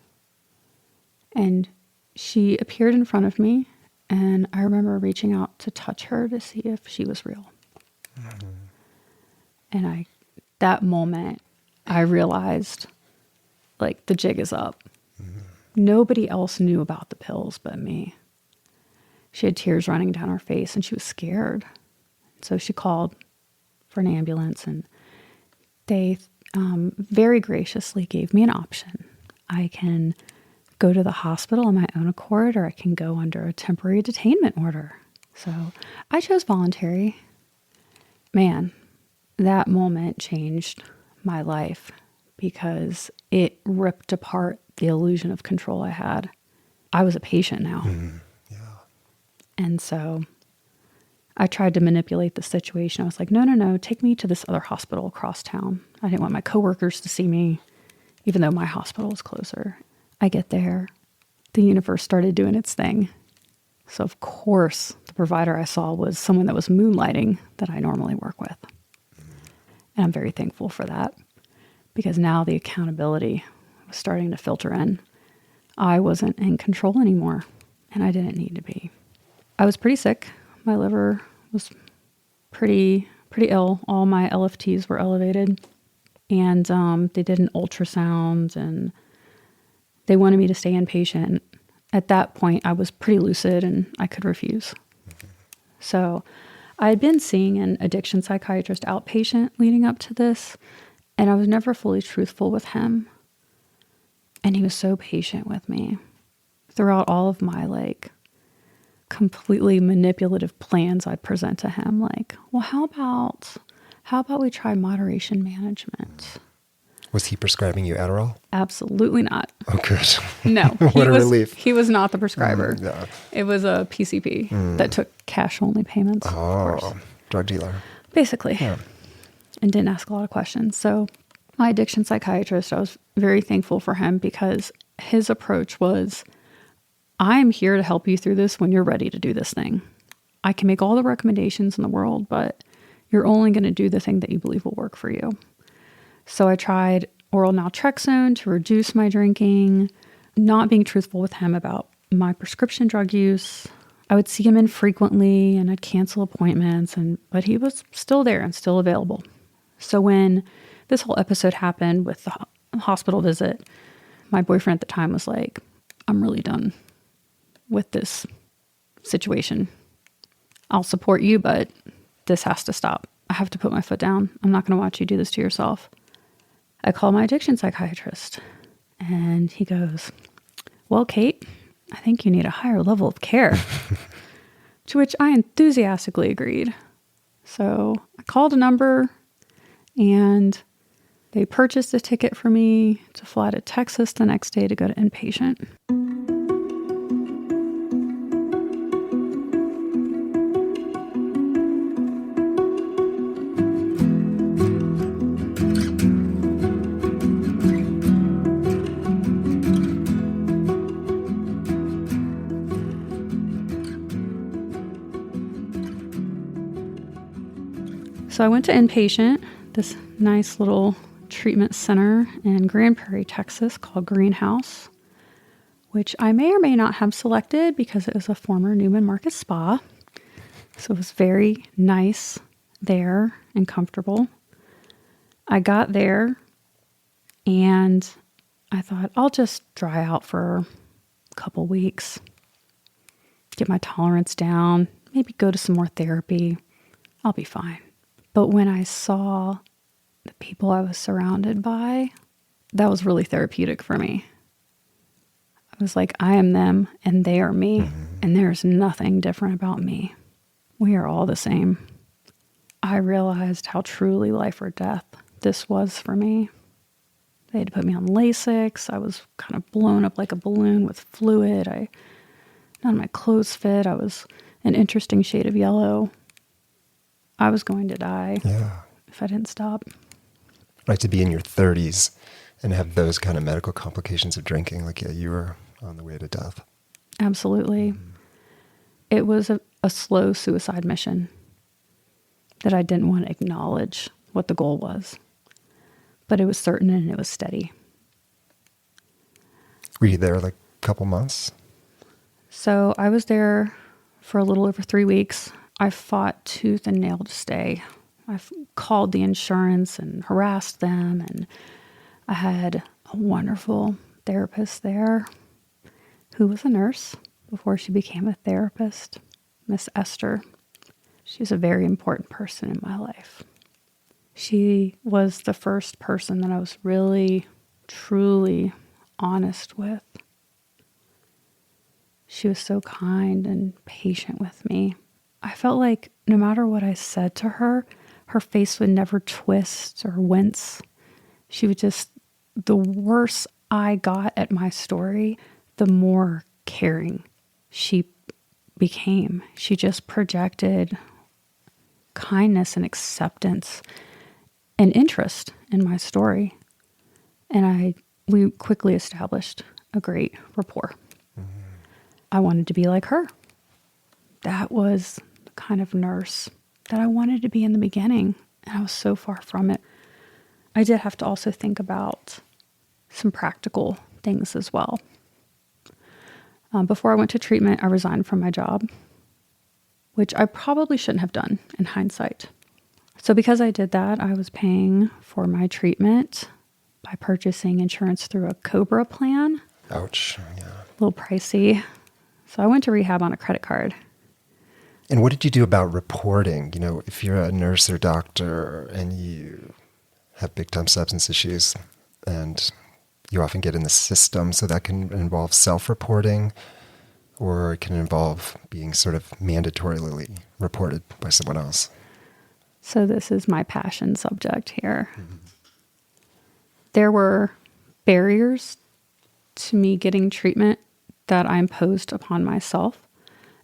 And she appeared in front of me, and I remember reaching out to touch her to see if she was real. Mm-hmm. And that moment, I realized, the jig is up. Mm-hmm. Nobody else knew about the pills but me. She had tears running down her face and she was scared. So she called for an ambulance, and they very graciously gave me an option. I can go to the hospital on my own accord, or I can go under a temporary detainment order. So I chose voluntary. Man, that moment changed my life because it ripped apart the illusion of control I had. I was a patient now. Yeah. And so I tried to manipulate the situation. I was like, no, take me to this other hospital across town. I didn't want my coworkers to see me, even though my hospital was closer. I get there. The universe started doing its thing. So, of course, the provider I saw was someone that was moonlighting that I normally work with. And I'm very thankful for that, because now the accountability was starting to filter in. I wasn't in control anymore, and I didn't need to be. I was pretty sick. My liver was pretty ill. All my LFTs were elevated, and they did an ultrasound, and they wanted me to stay inpatient. At that point, I was pretty lucid, and I could refuse. So I had been seeing an addiction psychiatrist outpatient leading up to this, and I was never fully truthful with him. And he was so patient with me throughout all of my completely manipulative plans I'd present to him. Like, well, how about we try moderation management? Was he prescribing you Adderall? Absolutely not. Oh, good. No. What a relief. He was not the prescriber. Yeah. It was a PCP that took cash-only payments, of course. Drug dealer. Basically. Yeah. And didn't ask a lot of questions. So my addiction psychiatrist, I was very thankful for him, because his approach was, I'm here to help you through this when you're ready to do this thing. I can make all the recommendations in the world, but you're only going to do the thing that you believe will work for you. So I tried oral naltrexone to reduce my drinking, not being truthful with him about my prescription drug use. I would see him infrequently, and I'd cancel appointments, but he was still there and still available. So when this whole episode happened with the hospital visit, my boyfriend at the time was like, I'm really done with this situation. I'll support you, but this has to stop. I have to put my foot down. I'm not going to watch you do this to yourself. I called my addiction psychiatrist, and he goes, well, Kate, I think you need a higher level of care. To which I enthusiastically agreed. So I called a number, and they purchased a ticket for me to fly to Texas the next day to go to inpatient. So I went to inpatient, this nice little treatment center in Grand Prairie, Texas, called Greenhouse, which I may or may not have selected because it was a former Neiman Marcus spa. So it was very nice there and comfortable. I got there and I thought, I'll just dry out for a couple weeks, get my tolerance down, maybe go to some more therapy. I'll be fine. But when I saw the people I was surrounded by, that was really therapeutic for me. I was like, I am them and they are me, and there's nothing different about me. We are all the same. I realized how truly life or death this was for me. They had to put me on Lasix. I was kind of blown up like a balloon with fluid. None of my clothes fit. I was an interesting shade of yellow. I was going to die if I didn't stop. Right, to be in your 30s and have those kind of medical complications of drinking, you were on the way to death. Absolutely. It was a slow suicide mission that I didn't want to acknowledge what the goal was. But it was certain and it was steady. Were you there a couple months? So I was there for a little over 3 weeks. I fought tooth and nail to stay. I called the insurance and harassed them, and I had a wonderful therapist there who was a nurse before she became a therapist. Miss Esther. She's a very important person in my life. She was the first person that I was really, truly honest with. She was so kind and patient with me. I felt like no matter what I said to her, her face would never twist or wince. She would just, the worse I got at my story, the more caring she became. She just projected kindness and acceptance and interest in my story. And we quickly established a great rapport. I wanted to be like her. That was the kind of nurse that I wanted to be in the beginning, and I was so far from it. I did have to also think about some practical things as well. Before I went to treatment, I resigned from my job, which I probably shouldn't have done in hindsight. So because I did that, I was paying for my treatment by purchasing insurance through a COBRA plan. Ouch. Yeah. A little pricey. So I went to rehab on a credit card. And what did you do about reporting? If you're a nurse or doctor and you have big time substance issues and you often get in the system, so that can involve self-reporting or it can involve being sort of mandatorily reported by someone else. So this is my passion subject here. Mm-hmm. There were barriers to me getting treatment that I imposed upon myself,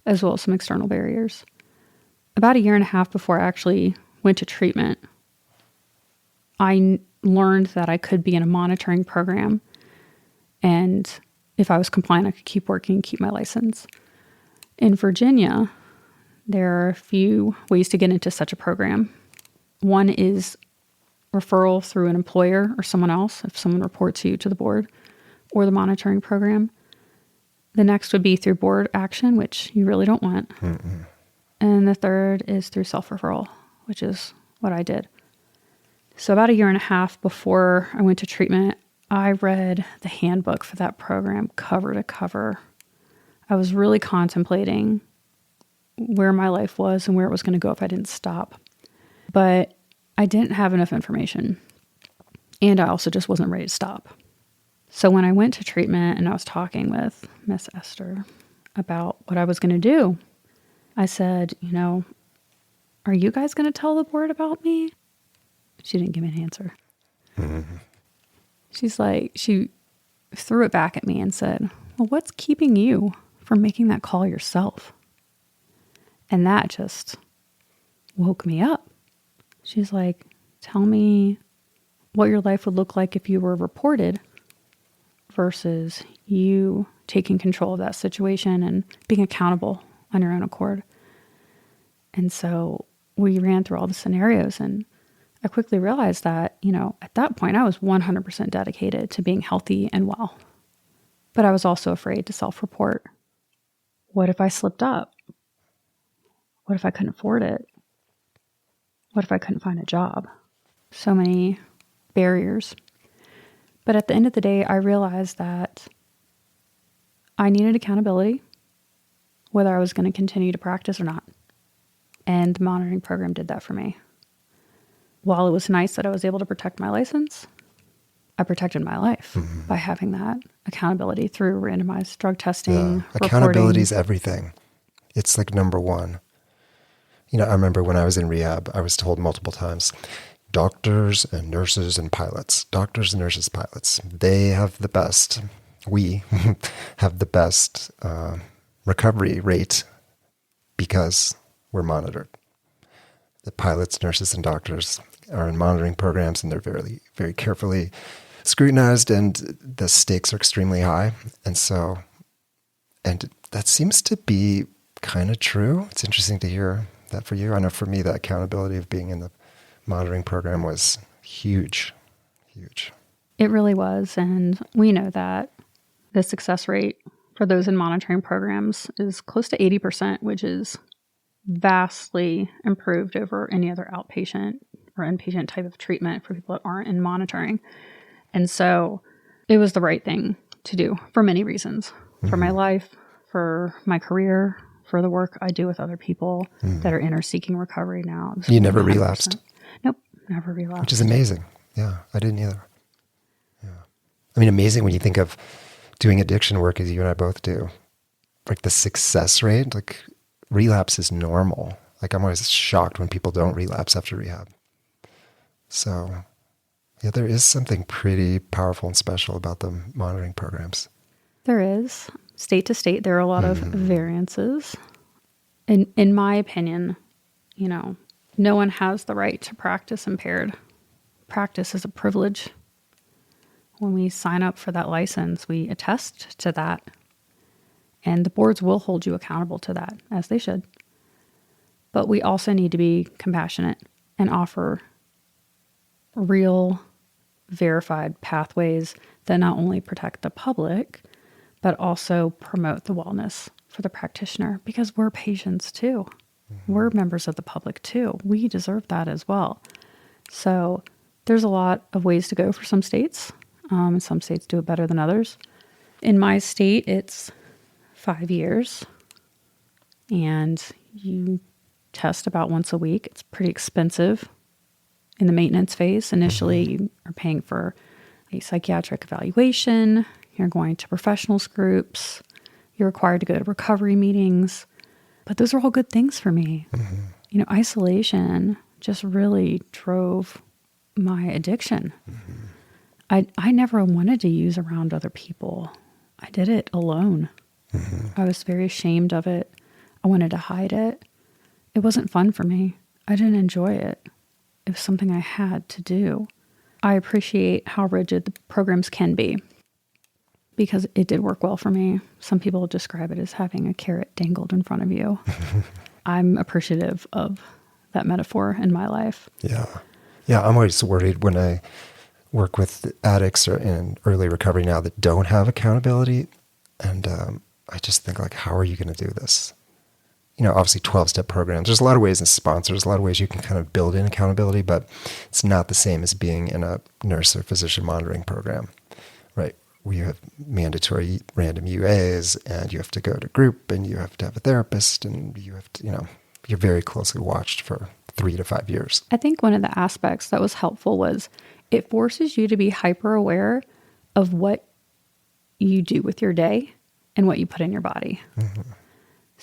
as well as some external barriers. About a year and a half before I actually went to treatment, I learned that I could be in a monitoring program, and if I was compliant, I could keep working, keep my license. In Virginia, there are a few ways to get into such a program. One is referral through an employer or someone else, if someone reports you to the board, or the monitoring program. The next would be through board action, which you really don't want. Mm-mm. And the third is through self-referral, which is what I did. So about a year and a half before I went to treatment, I read the handbook for that program cover to cover. I was really contemplating where my life was and where it was going to go if I didn't stop. But I didn't have enough information. And I also just wasn't ready to stop. So when I went to treatment and I was talking with Miss Esther about what I was going to do, I said, are you guys going to tell the board about me? She didn't give me an answer. Mm-hmm. She threw it back at me and said, well, what's keeping you from making that call yourself? And that just woke me up. She's like, tell me what your life would look like if you were reported versus you taking control of that situation and being accountable on your own accord. And so we ran through all the scenarios, and I quickly realized that, at that point I was 100% dedicated to being healthy and well. But I was also afraid to self-report. What if I slipped up? What if I couldn't afford it? What if I couldn't find a job? So many barriers. But at the end of the day, I realized that I needed accountability, whether I was going to continue to practice or not. And the monitoring program did that for me. While it was nice that I was able to protect my license, I protected my life by having that accountability through randomized drug testing. Accountability is everything. It's like number one. I remember when I was in rehab, I was told multiple times, doctors and nurses and pilots, they have the best, we have the best recovery rate because we're monitored. The pilots, nurses, and doctors are in monitoring programs, and they're very, very carefully scrutinized, and the stakes are extremely high. And that seems to be kind of true. It's interesting to hear that for you. I know for me, the accountability of being in the monitoring program was huge. It really was. And we know that the success rate for those in monitoring programs is close to 80%, which is vastly improved over any other outpatient or inpatient type of treatment for people that aren't in monitoring. And so it was the right thing to do for many reasons, for my life, for my career, for the work I do with other people that are inner seeking recovery now. You never 100%. relapsed? Nope, never relapsed. Which is amazing. Yeah, I didn't either. Yeah. I mean, amazing when you think of doing addiction work as you and I both do. Like the success rate, like relapse is normal. Like I'm always shocked when people don't relapse after rehab. So yeah, there is something pretty powerful and special about the monitoring programs. There is. State to state, there are a lot of variances. In my opinion, no one has the right to practice impaired. Practice is a privilege. When we sign up for that license, we attest to that. And the boards will hold you accountable to that, as they should. But we also need to be compassionate and offer real, verified pathways that not only protect the public, but also promote the wellness for the practitioner, because we're patients too. We're members of the public too. We deserve that as well. So there's a lot of ways to go for some states. And some states do it better than others. In my state, it's 5 years. And you test about once a week. It's pretty expensive in the maintenance phase. Initially, you are paying for a psychiatric evaluation. You're going to professionals groups. You're required to go to recovery meetings. But those are all good things for me. Isolation just really drove my addiction. I never wanted to use around other people. I did it alone. I was very ashamed of it. I wanted to hide it. It wasn't fun for me. I didn't enjoy it. It was something I had to do. I appreciate how rigid the programs can be, because it did work well for me. Some people describe it as having a carrot dangled in front of you. I'm appreciative of that metaphor in my life. Yeah. Yeah, I'm always worried when I work with addicts or in early recovery now that don't have accountability. And I just think, like, how are you going to do this? Obviously 12-step programs. There's a lot of ways as sponsors, a lot of ways you can kind of build in accountability, but it's not the same as being in a nurse or physician monitoring program, right? Where you have mandatory random UAs and you have to go to group and you have to have a therapist and you have to, you're very closely watched for 3 to 5 years. I think one of the aspects that was helpful was it forces you to be hyper aware of what you do with your day and what you put in your body.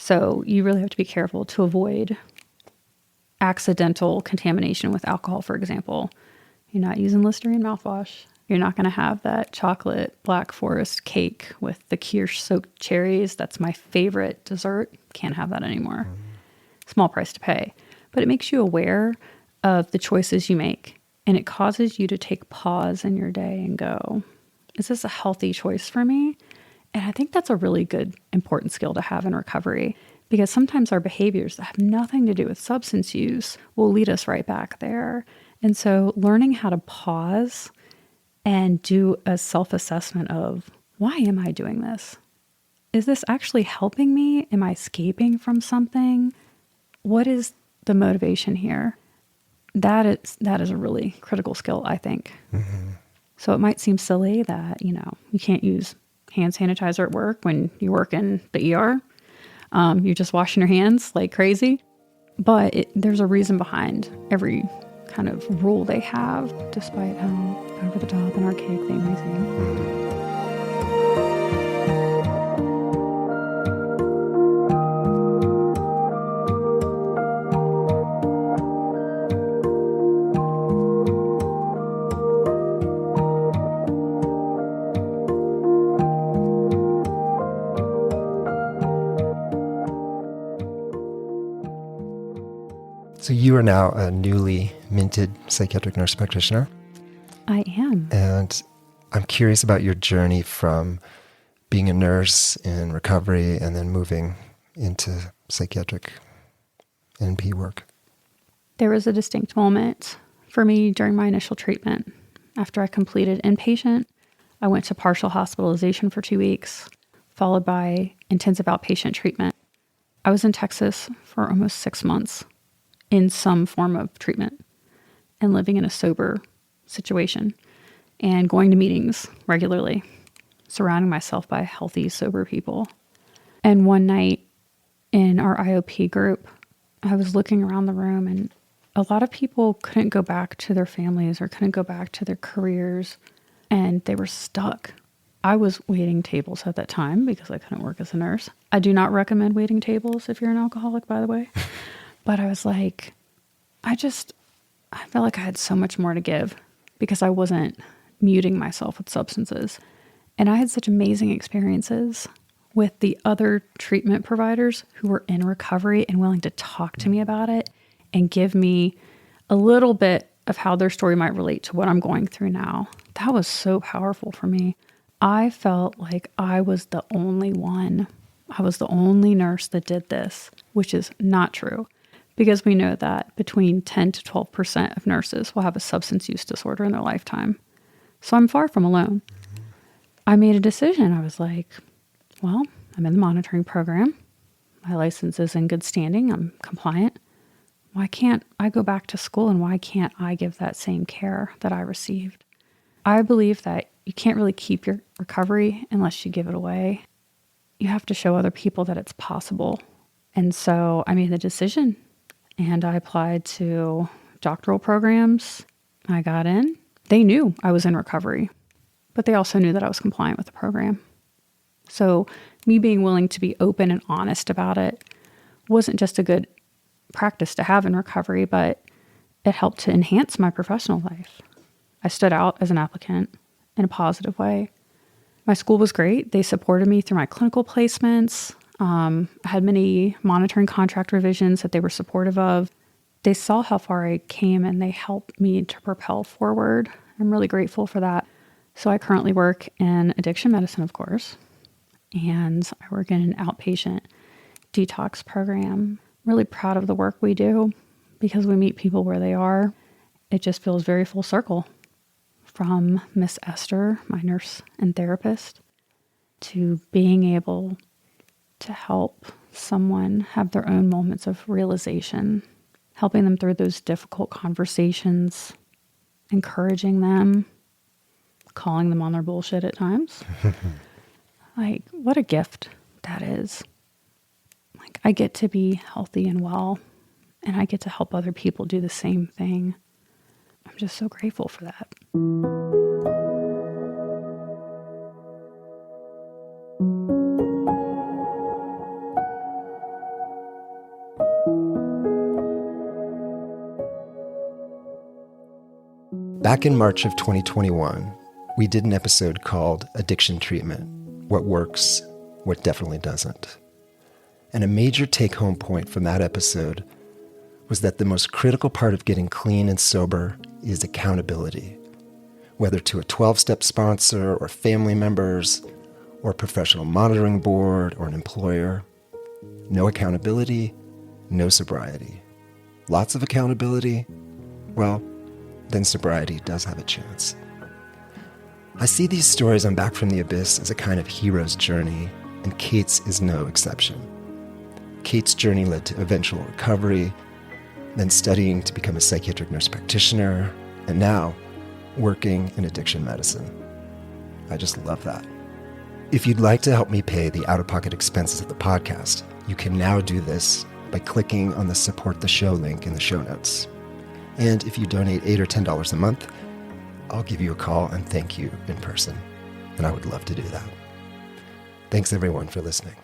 So you really have to be careful to avoid accidental contamination with alcohol, for example. You're not using Listerine mouthwash. You're not going to have that chocolate Black Forest cake with the kirsch-soaked cherries. That's my favorite dessert. Can't have that anymore. Small price to pay. But it makes you aware of the choices you make. And it causes you to take pause in your day and go, is this a healthy choice for me? And I think that's a really good, important skill to have in recovery, because sometimes our behaviors that have nothing to do with substance use will lead us right back there. And so learning how to pause and do a self-assessment of, why am I doing this? Is this actually helping me? Am I escaping from something? What is the motivation here? That is a really critical skill, I think. So it might seem silly that, you can't use hand sanitizer at work when you work in the ER. You're just washing your hands like crazy. But there's a reason behind every kind of rule they have, despite how over the top and archaic they may seem. So you are now a newly minted psychiatric nurse practitioner. I am. And I'm curious about your journey from being a nurse in recovery and then moving into psychiatric NP work. There was a distinct moment for me during my initial treatment. After I completed inpatient, I went to partial hospitalization for 2 weeks, followed by intensive outpatient treatment. I was in Texas for almost 6 months in some form of treatment and living in a sober situation and going to meetings regularly, surrounding myself by healthy, sober people. And one night in our IOP group, I was looking around the room and a lot of people couldn't go back to their families or couldn't go back to their careers, and they were stuck. I was waiting tables at that time because I couldn't work as a nurse. I do not recommend waiting tables if you're an alcoholic, by the way. But I was like, I felt like I had so much more to give because I wasn't muting myself with substances. And I had such amazing experiences with the other treatment providers who were in recovery and willing to talk to me about it and give me a little bit of how their story might relate to what I'm going through now. That was so powerful for me. I felt like I was the only one. I was the only nurse that did this, which is not true because we know that between 10 to 12% of nurses will have a substance use disorder in their lifetime. So I'm far from alone. I made a decision. I was like, well, I'm in the monitoring program. My license is in good standing. I'm compliant. Why can't I go back to school and why can't I give that same care that I received? I believe that you can't really keep your recovery unless you give it away. You have to show other people that it's possible. And so I made the decision and I applied to doctoral programs. I got in. They knew I was in recovery, but they also knew that I was compliant with the program. So me being willing to be open and honest about it wasn't just a good practice to have in recovery, but it helped to enhance my professional life. I stood out as an applicant in a positive way. My school was great. They supported me through my clinical placements. I had many monitoring contract revisions that they were supportive of. They saw how far I came and they helped me to propel forward. I'm really grateful for that. So I currently work in addiction medicine, of course, and I work in an outpatient detox program. Really proud of the work we do because we meet people where they are. It just feels very full circle. From Miss Esther, my nurse and therapist, to being able to help someone have their own moments of realization, helping them through those difficult conversations, encouraging them, calling them on their bullshit at times. Like, what a gift that is. Like, I get to be healthy and well, and I get to help other people do the same thing. I'm just so grateful for that. Back in March of 2021, we did an episode called Addiction Treatment: What Works, What Definitely Doesn't. And a major take-home point from that episode was that the most critical part of getting clean and sober is accountability, whether to a 12-step sponsor or family members or a professional monitoring board or an employer. No accountability, no sobriety. Lots of accountability, well, then sobriety does have a chance. I see these stories on Back from the Abyss as a kind of hero's journey, and Kate's is no exception. Kate's journey led to eventual recovery, then studying to become a psychiatric nurse practitioner, and now working in addiction medicine. I just love that. If you'd like to help me pay the out-of-pocket expenses of the podcast, you can now do this by clicking on the Support the Show link in the show notes. And if you donate $8 or $10 a month, I'll give you a call and thank you in person. And I would love to do that. Thanks everyone for listening.